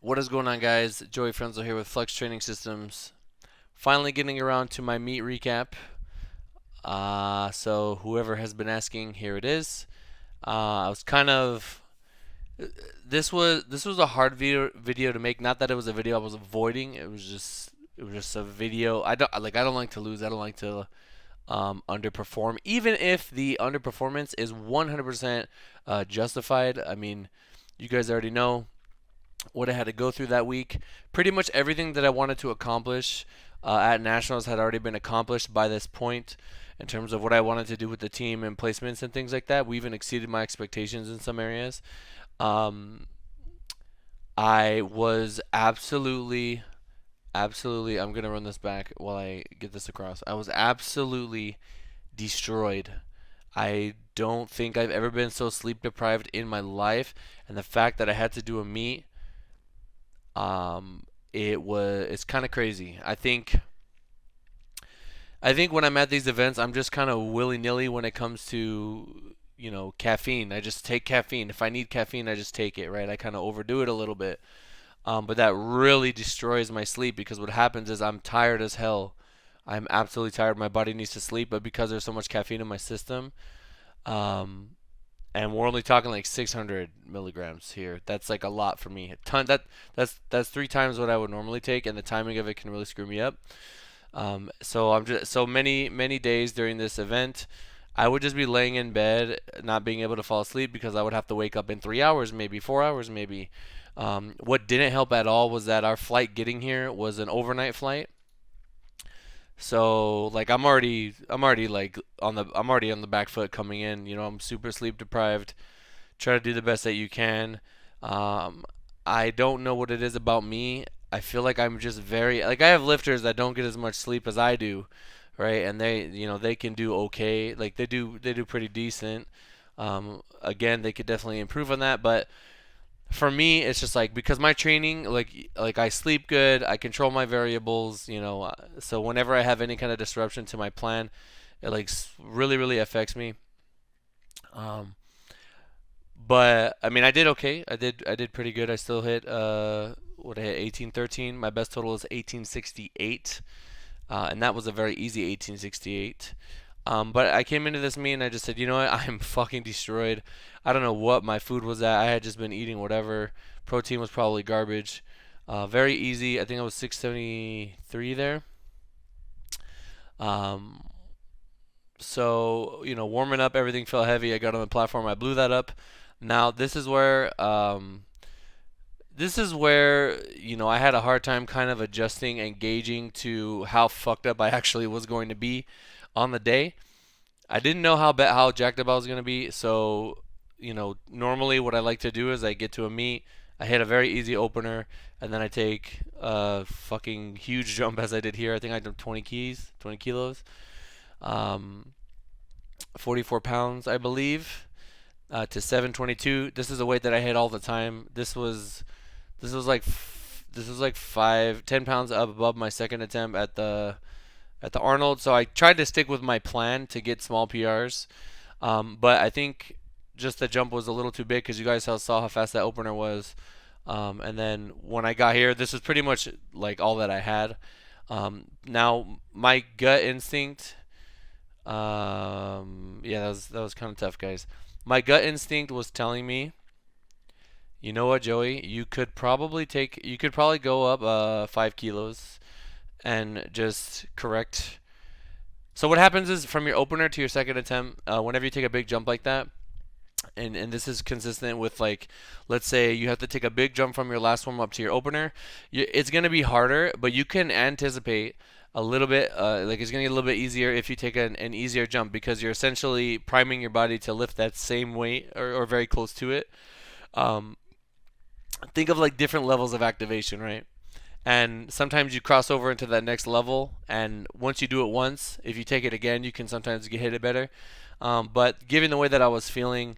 What is going on, guys? Joey Franzo here with Flex Training Systems. Finally getting around to my meet recap. So whoever has been asking, here it is. I was kind of this was a hard video to make. Not that it was a video I was avoiding. It was just a video. I don't like to lose. I don't like to underperform, even if the underperformance is 100% justified. I mean, you guys already know what I had to go through that week. Pretty much everything that I wanted to accomplish at Nationals had already been accomplished by this point in terms of what I wanted to do with the team and placements and things like that. We even exceeded my expectations in some areas. Um, I was absolutely, I'm going to run this back while I get this across. I was absolutely destroyed. I don't think I've ever been so sleep deprived in my life, and the fact that I had to do a meet, it's kind of crazy. I think when I'm at these events, I'm just kind of willy nilly when it comes to caffeine. I just take caffeine. If I need caffeine, I just take it. Right? I kind of overdo it a little bit, but that really destroys my sleep because what happens is I'm tired as hell. I'm absolutely tired. My body needs to sleep, but because there's so much caffeine in my system, um, and we're only talking like 600 milligrams here. That's like a lot for me. A ton. That's 3 times what I would normally take, and the timing of it can really screw me up. So I'm just so many days during this event, I would just be laying in bed, not being able to fall asleep because I would have to wake up in 3 hours, maybe 4 hours, maybe. What didn't help at all was that our flight getting here was an overnight flight. So like I'm already like I'm already on the back foot coming in. I'm super sleep deprived. Try to do the best that you can. Um, I don't know what it is about me. I feel like I'm just very like I have lifters that don't get as much sleep as I do, right? And they can do okay. Like they do pretty decent. Again, they could definitely improve on that, but for me, it's just like because my training, like I sleep good, I control my variables, so whenever I have any kind of disruption to my plan, it like really affects me. Um, but I mean, I did okay. I did pretty good. I still hit what I hit 1813. My best total is 1868, and that was a very easy 1868. But I came into this meet and I just said, you know what, I'm fucking destroyed. I don't know what my food was at. I had just been eating whatever. Protein was probably garbage. Very easy. I think I was 673 there. Um, so warming up, everything felt heavy. I got on the platform. I blew that up. Now this is where I had a hard time kind of adjusting and gauging to how fucked up I actually was going to be on the day. I didn't know how jacked up I was gonna be. So, normally what I like to do is I get to a meet, I hit a very easy opener, and then I take a fucking huge jump as I did here. I think I did 20 kilos, um, 44 pounds, I believe, to 722. This is a weight that I hit all the time. This was like 5, 10 pounds up above my second attempt at the Arnold. So I tried to stick with my plan to get small PRs. But I think just the jump was a little too big because you guys saw how fast that opener was. And then when I got here, this was pretty much like all that I had. Now my gut instinct, yeah, that was kind of tough, guys. My gut instinct was telling me, you know what, Joey, you could probably go up 5 kilos and just correct. So what happens is from your opener to your second attempt, whenever you take a big jump like that, and this is consistent with like, let's say you have to take a big jump from your last warm up to your opener, it's gonna be harder, but you can anticipate a little bit. Like it's gonna get a little bit easier if you take an easier jump because you're essentially priming your body to lift that same weight or very close to it. Um, think of like different levels of activation, right? And sometimes you cross over into that next level, and once you do it once, if you take it again, you can sometimes hit it better. But given the way that I was feeling,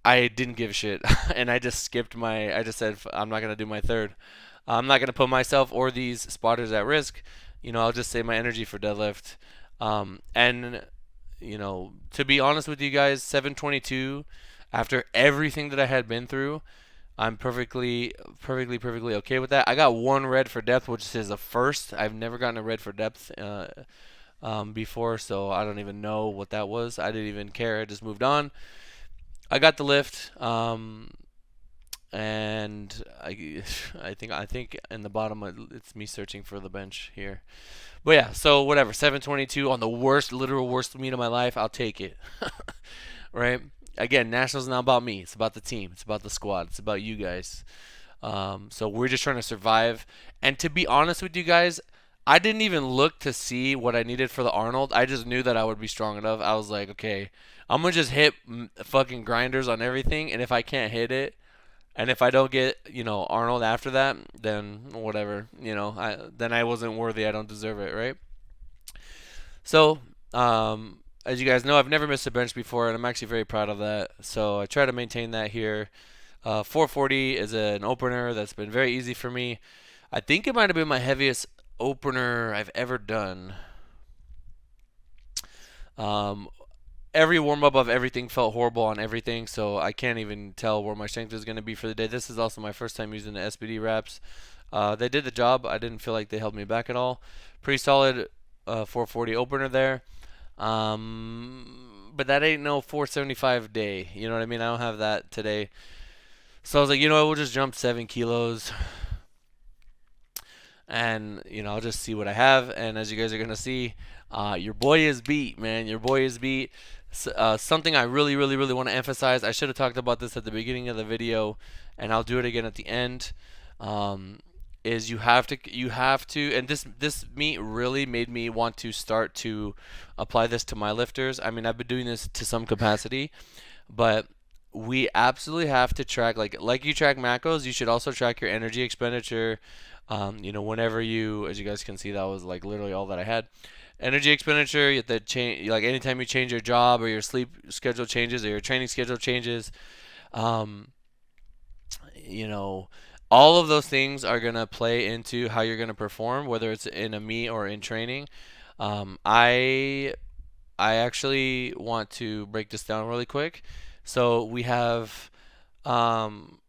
I didn't give a shit, and I just skipped my. I just said I'm not gonna do my third. I'm not gonna put myself or these spotters at risk. I'll just save my energy for deadlift. And to be honest with you guys, 722 after everything that I had been through, I'm perfectly okay with that. I got one red for depth, which is a first. I've never gotten a red for depth before, so I don't even know what that was. I didn't even care. I just moved on. I got the lift, and I think in the bottom it's me searching for the bench here. But yeah, so whatever. 722 on the worst, literal worst meet of my life. I'll take it. Right? Again, nationals not about me. It's about the team. It's about the squad. It's about you guys. So we're just trying to survive. And to be honest with you guys, I didn't even look to see what I needed for the Arnold. I just knew that I would be strong enough. I was like, okay, I'm gonna just hit fucking grinders on everything, and if I can't hit it, and if I don't get, Arnold after that, then whatever, then I wasn't worthy. I don't deserve it, right? So, as you guys know, I've never missed a bench before, and I'm actually very proud of that. So I try to maintain that here. 440 is an opener that's been very easy for me. I think it might have been my heaviest opener I've ever done. Um, every warm up of everything felt horrible on everything, so I can't even tell where my strength is going to be for the day. This is also my first time using the SBD wraps. They did the job. I didn't feel like they held me back at all. Pretty solid 440 opener there. But that ain't no 475 day. You know what I mean? I don't have that today. So I was like, we'll just jump 7 kilos. And, I'll just see what I have. And as you guys are going to see, your boy is beat, man. Your boy is beat. Something I really, really, really want to emphasize. I should have talked about this at the beginning of the video, and I'll do it again at the end. Is you have to, and this meet really made me want to start to apply this to my lifters. I mean, I've been doing this to some capacity, but we absolutely have to track, like you track macros, you should also track your energy expenditure. Whenever as you guys can see, that was like literally all that I had. Energy expenditure, you have to change, like anytime you change your job or your sleep schedule changes or your training schedule changes, um, you know, all of those things are gonna play into how you're gonna perform, whether it's in a meet or in training. I actually want to break this down really quick. So we have um,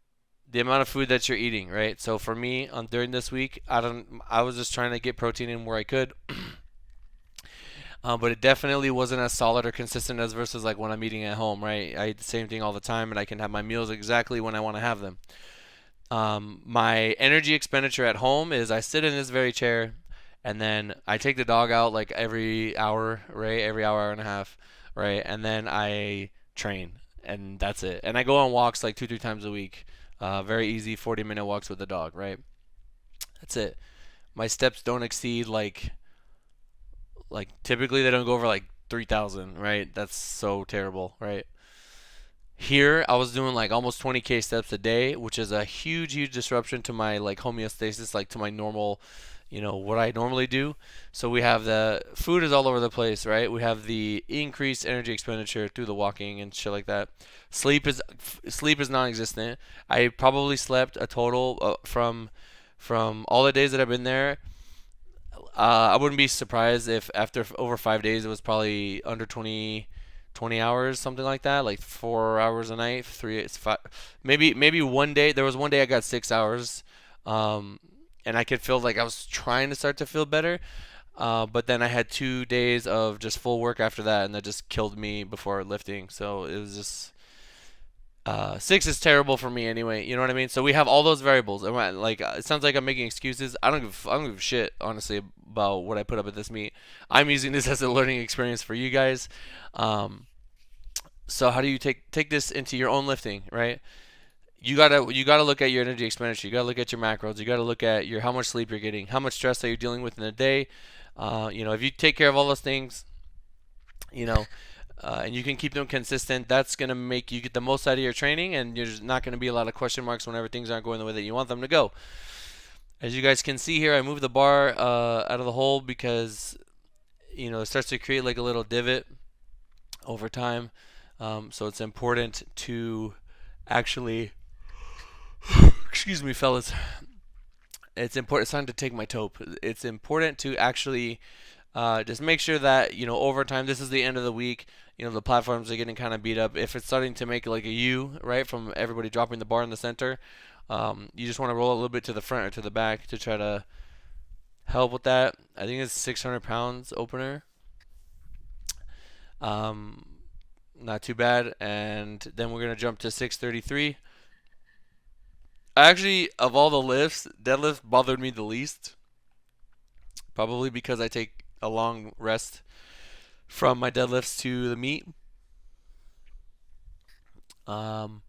the amount of food that you're eating, right? So for me, during this week, I was just trying to get protein in where I could. But it definitely wasn't as solid or consistent as versus like when I'm eating at home, right? I eat the same thing all the time, and I can have my meals exactly when I want to have them. My energy expenditure at home is I sit in this very chair, and then I take the dog out like every hour, right? Every hour, hour and a half, right? And then I train, and that's it. And I go on walks like 2, 3 times a week. Very easy 40-minute walks with the dog, right? That's it. My steps don't exceed like typically they don't go over like 3,000, right? That's so terrible, right? Here I was doing like almost 20K steps a day, which is a huge disruption to my like homeostasis, like to my normal, what I normally do. So we have the food is all over the place, right? We have the increased energy expenditure through the walking and shit like that. Sleep is non-existent. I probably slept a total from all the days that I've been there. I wouldn't be surprised if after over 5 days it was probably under 20 hours, something like that, like 4 hours a night, three, it's five, maybe one day. There was one day I got 6 hours, um, and I could feel like I was trying to start to feel better, but then I had 2 days of just full work after that, and that just killed me before lifting. So it was just 6 is terrible for me anyway. You know what I mean? So we have all those variables. Like it sounds like I'm making excuses. I don't give a shit honestly about what I put up at this meet. I'm using this as a learning experience for you guys. Um, so how do you take this into your own lifting, right? You gotta look at your energy expenditure. You gotta look at your macros. You gotta look at your how much sleep you're getting, how much stress are you dealing with in a day. If you take care of all those things, you know, and you can keep them consistent, that's going to make you get the most out of your training, and there's not going to be a lot of question marks whenever things aren't going the way that you want them to go. As you guys can see here, I moved the bar out of the hole because, it starts to create like a little divot over time. So it's important to actually, excuse me, fellas. It's important. It's time to take my tope. It's important to actually just make sure that over time. This is the end of the week. the platforms are getting kind of beat up. If it's starting to make like a U, right, from everybody dropping the bar in the center, you just want to roll a little bit to the front or to the back to try to help with that. I think it's 600 pounds opener. Um, Not too bad. And then we're gonna jump to 633. Actually, of all the lifts, deadlift bothered me the least. Probably because I take a long rest from my deadlifts to the meet. Um,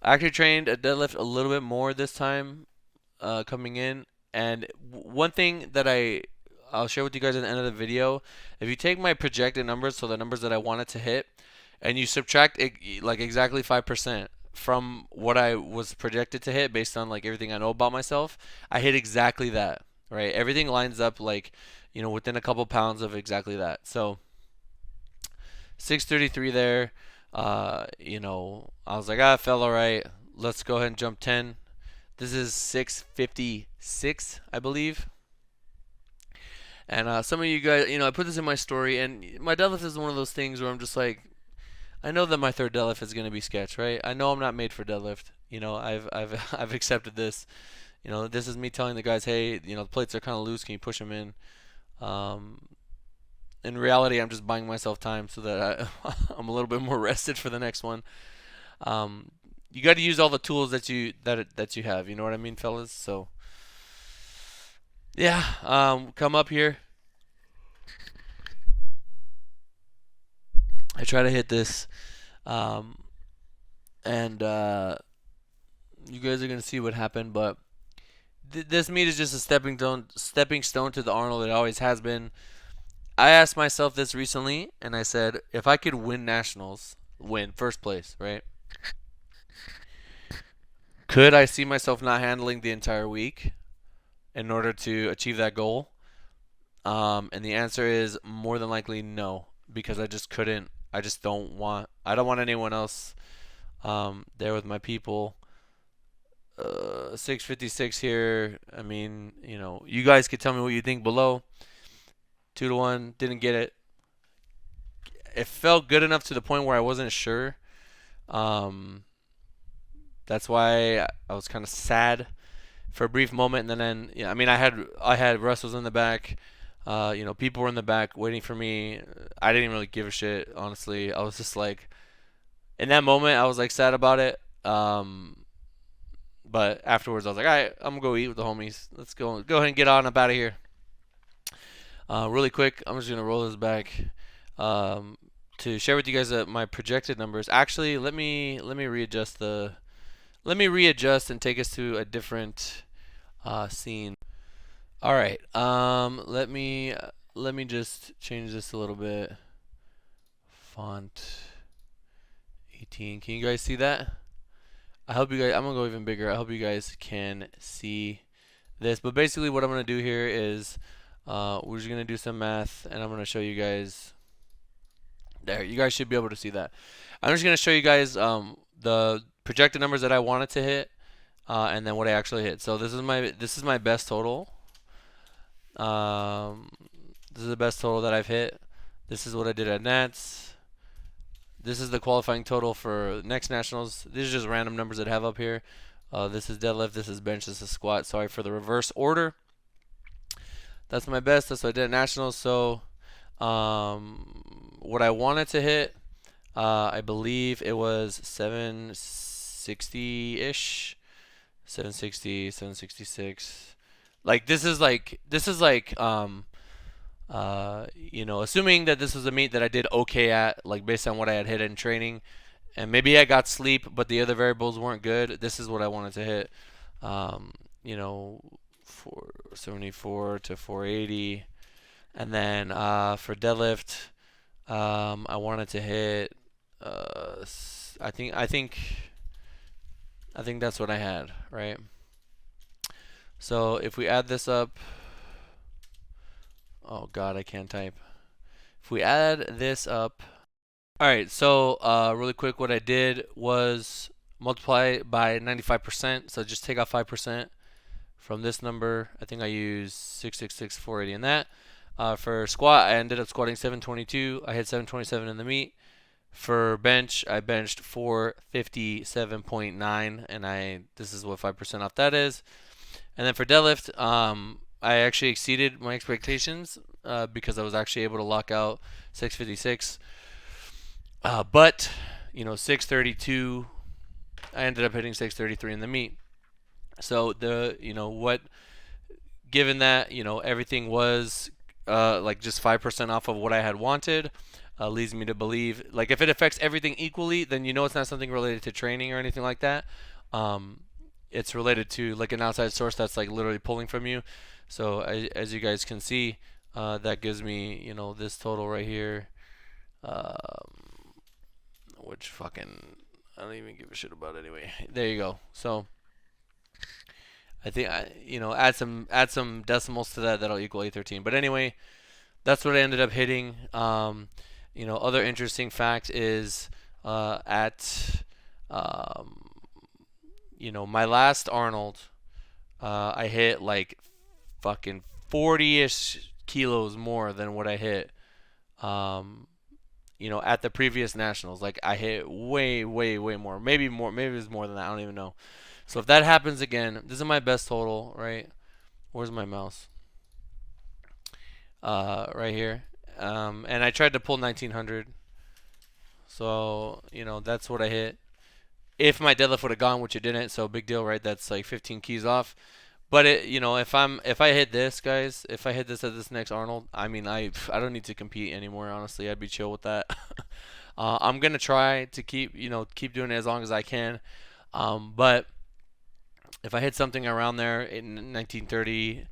I actually trained a deadlift a little bit more this time, coming in. And one thing that I'll share with you guys at the end of the video, if you take my projected numbers, so the numbers that I wanted to hit, and you subtract like exactly 5% from what I was projected to hit based on like everything I know about myself, I hit exactly that, right? Everything lines up like, within a couple pounds of exactly that. So 633 there. I was like, it felt all right. Let's go ahead and jump 10. This is 656, I believe. And some of you guys, I put this in my story, and my deadlift is one of those things where I'm just like, I know that my third deadlift is going to be sketch, right? I know I'm not made for deadlift. I've accepted this. This is me telling the guys, hey, the plates are kind of loose. Can you push them in? Um, in reality, I'm just buying myself time so that I'm a little bit more rested for the next one. You got to use all the tools that you have. You know what I mean, fellas? So yeah, come up here. I try to hit this, and you guys are gonna see what happened. But this meet is just a stepping stone to the Arnold. It always has been. I asked myself this recently, and I said, if I could win nationals, win first place, right? Could I see myself not handling the entire week in order to achieve that goal? And the answer is more than likely no, because I just couldn't. I just don't want. I don't want anyone else there with my people. 656 here. I mean, you guys could tell me what you think below. 2-1. Didn't get it. It felt good enough to the point where I wasn't sure. That's why I was kind of sad for a brief moment, and then I mean, I had Russell's in the back. People were in the back waiting for me. I didn't really give a shit, honestly. I was just like, in that moment, I was like sad about it. But afterwards, I was like, all right, I'm gonna go eat with the homies. Let's go ahead and get on up out of here. Really quick, I'm just gonna roll this back to share with you guys my projected numbers. Actually, let me readjust and take us to a different scene. All right. Let me just change this a little bit. Font 18. Can you guys see that? I hope you guys. I'm gonna go even bigger. I hope you guys can see this. But basically, what I'm gonna do here is we're just gonna do some math, and I'm gonna show you guys. There, you guys should be able to see that. I'm just gonna show you guys the projected numbers that I wanted to hit, and then what I actually hit. So this is my best total. This is the best total that I've hit. This is what I did at NATS. This is the qualifying total for next nationals. These are just random numbers that I have up here. This is deadlift. This is bench. This is squat. Sorry for the reverse order. That's my best. That's what I did at nationals. So what I wanted to hit, I believe it was 760-ish. 760, 766. Like this is like assuming that this was a meet that I did okay at, like based on what I had hit in training, and maybe I got sleep, but the other variables weren't good. This is what I wanted to hit. 474 to 480, and then for deadlift, I wanted to hit. I think that's what I had, right? So if we add this up, oh god, I can't type. If we add this up, all right. So really quick, what I did was multiply by 95%. So just take out 5% from this number. I think I used 666,480 in that. For squat, I ended up squatting 722. I hit 727 in the meet. For bench, I benched 457.9, and this is what 5% off that is. And then for deadlift, I actually exceeded my expectations because I was actually able to lock out 656. But 632, I ended up hitting 633 in the meet. So given that everything was like just 5% off of what I had wanted, leads me to believe, like, if it affects everything equally, then it's not something related to training or anything like that. It's related to like an outside source that's like literally pulling from you. So as you guys can see, that gives me this total right here, which fucking I don't even give a shit about anyway. There you go. So I think add some decimals to that, that'll equal 813. But anyway, that's what I ended up hitting. Other interesting fact is at my last Arnold, I hit like fucking 40-ish kilos more than what I hit at the previous nationals. Like, I hit way, way, way more. Maybe more. Maybe it was more than that. I don't even know. So if that happens again, this is my best total, right? Where's my mouse? Right here. And I tried to pull 1900. So that's what I hit. If my deadlift would have gone, which it didn't, so big deal, right? That's like 15 keys off. But if I hit this, guys, if I hit this at this next Arnold, I mean, I don't need to compete anymore. Honestly, I'd be chill with that. I'm gonna try to keep doing it as long as I can. But if I hit something around there in 1930,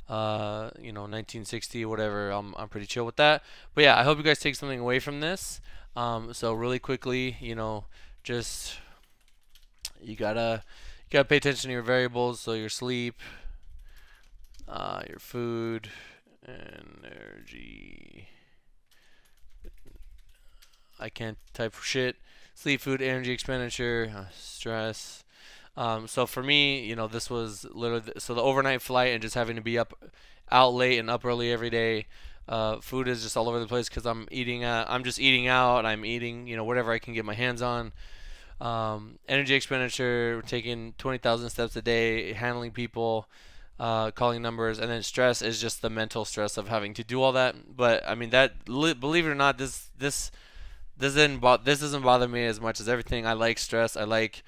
1960, whatever, I'm pretty chill with that. But yeah, I hope you guys take something away from this. So really quickly, just you gotta pay attention to your variables. So your sleep, your food, energy. I can't type for shit. Sleep, food, energy, expenditure, stress. So for me, this was literally so the overnight flight and just having to be out late and up early every day. Food is just all over the place because I'm eating. I'm just eating out. I'm eating, whatever I can get my hands on. Energy expenditure, taking 20,000 steps a day, handling people, calling numbers, and then stress is just the mental stress of having to do all that. But I mean, believe it or not, this doesn't bother me as much as everything. I like stress. I like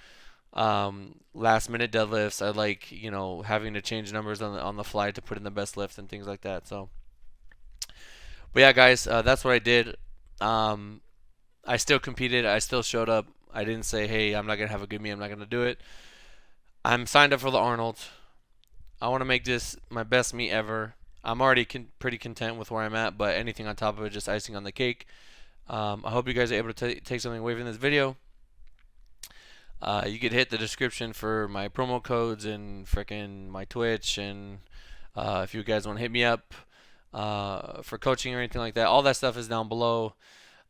last minute deadlifts. I like having to change numbers on the fly to put in the best lift and things like that. So, but yeah, guys, that's what I did. I still competed. I still showed up. I didn't say, hey, I'm not gonna have a good meet. I'm not gonna do it. I'm signed up for the Arnold. I want to make this my best meet ever. I'm already pretty content with where I'm at, but anything on top of it, just icing on the cake. I hope you guys are able to take something away from this video. You could hit the description for my promo codes and frickin' my Twitch, and if you guys want to hit me up for coaching or anything like that, all that stuff is down below.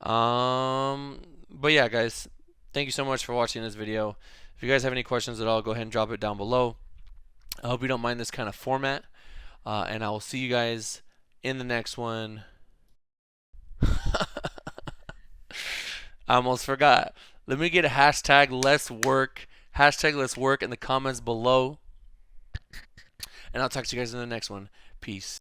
But yeah, guys, thank you so much for watching this video. If you guys have any questions at all, go ahead and drop it down below. I hope you don't mind this kind of format, and I will see you guys in the next one. I almost forgot. Let me get a hashtag less work in the comments below. And I'll talk to you guys in the next one. Peace.